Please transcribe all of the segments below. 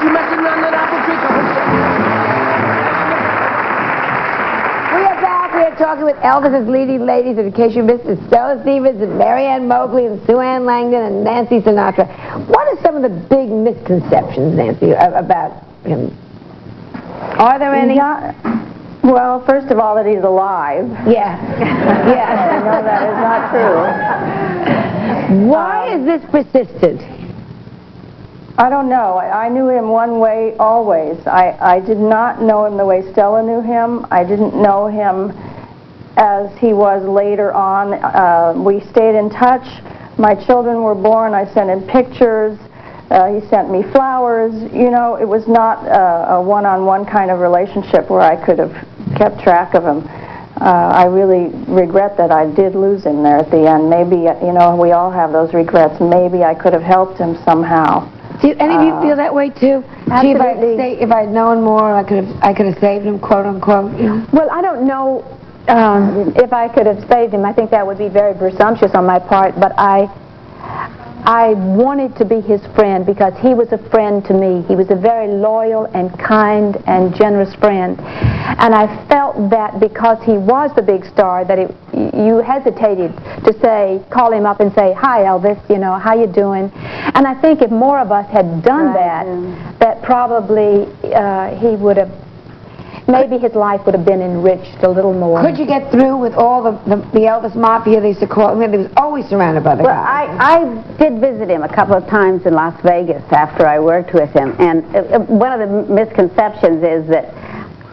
you mentioned on that apple tree couple We are back. We are talking with Elvis's leading ladies, and in case you missed it, Stella Stevens and Marianne Mobley and Sue Ann Langdon and Nancy Sinatra. What are some of the big misconceptions, Nancy, about him? Are there any? Yeah. Well, first of all, that he's alive. Yeah. Yeah. I know that is not true. Why is this persistent? I don't know. I knew him one way always. I did not know him the way Stella knew him. I didn't know him as he was later on. We stayed in touch. My children were born. I sent him pictures. He sent me flowers. You know, it was not a one-on-one kind of relationship where I could have kept track of him. I really regret that I did lose him there at the end. Maybe, you know, we all have those regrets. Maybe I could have helped him somehow. Do any of you feel that way too? Absolutely. If I'd known more, I could have saved him, quote unquote. You know? Well, I don't know if I could have saved him. I think that would be very presumptuous on my part, but I wanted to be his friend because he was a friend to me. He was a very loyal and kind and generous friend. And I felt that because he was the big star, that you hesitated to say, call him up and say, hi, Elvis, you know, how you doing? And I think if more of us had done that probably he would have, maybe his life would have been enriched a little more. Could you get through with all the Elvis Mafia, they used to call him? He was always surrounded by the Well, guys. I did visit him a couple of times in Las Vegas after I worked with him, and one of the misconceptions is that,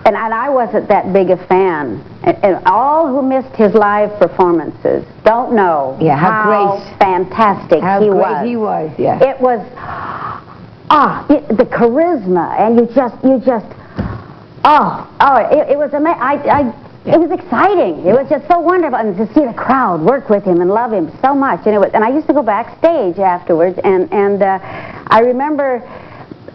and I wasn't that big a fan, and all who missed his live performances don't know how fantastic he was. He was, yeah. It was, the charisma, and you just, it was amazing. It was exciting. It was just so wonderful, and to see the crowd work with him and love him so much. And I used to go backstage afterwards, and I remember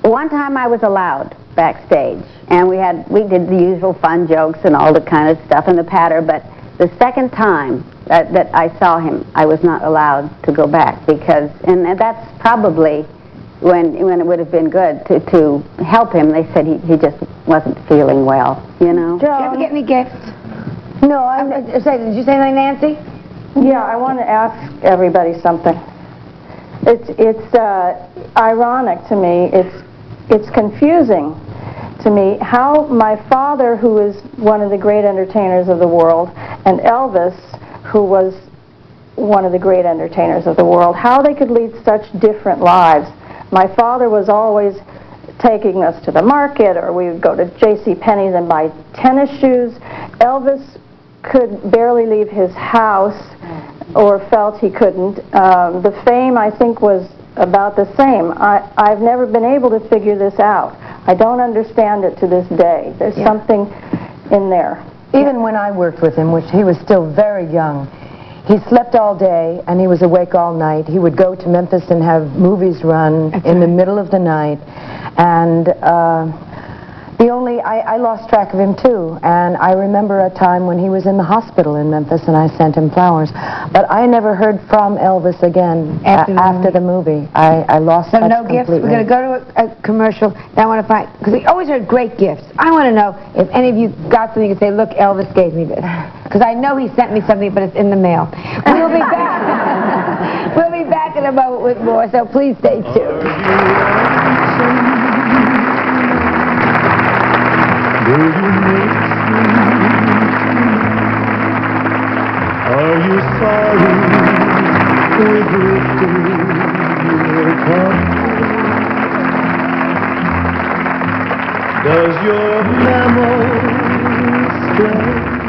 one time I was allowed backstage, and we did the usual fun jokes and all the kind of stuff in the patter. But the second time that I saw him, I was not allowed to go back because, and that's probably when it would have been good to help him. They said he just wasn't feeling well, you know. Did you ever get any gifts? No, Did you say anything, Nancy? Yeah, I want to ask everybody something. It's ironic to me. It's confusing to me how my father, who is one of the great entertainers of the world, and Elvis, who was one of the great entertainers of the world, how they could lead such different lives. My father was always taking us to the market, or we would go to J.C. Penney's and buy tennis shoes. Elvis could barely leave his house, or felt he couldn't. The fame, I think, was about the same. I've never been able to figure this out. I don't understand it to this day. There's something in there. Even when I worked with him, which he was still very young, he slept all day and he was awake all night. He would go to Memphis and have movies run in the middle of the night. And I lost track of him too. And I remember a time when he was in the hospital in Memphis and I sent him flowers. But I never heard from Elvis again after the movie. I lost touch no gifts? completely. We're going to go to a commercial. Then I want to find, because we always heard great gifts. I want to know if any of you got something you could say, look, Elvis gave me this. Because I know he sent me something, but it's in the mail. We'll be back. We'll be back in a moment with more, so please stay tuned. Are you sorry we drifted apart? Does your memory stay?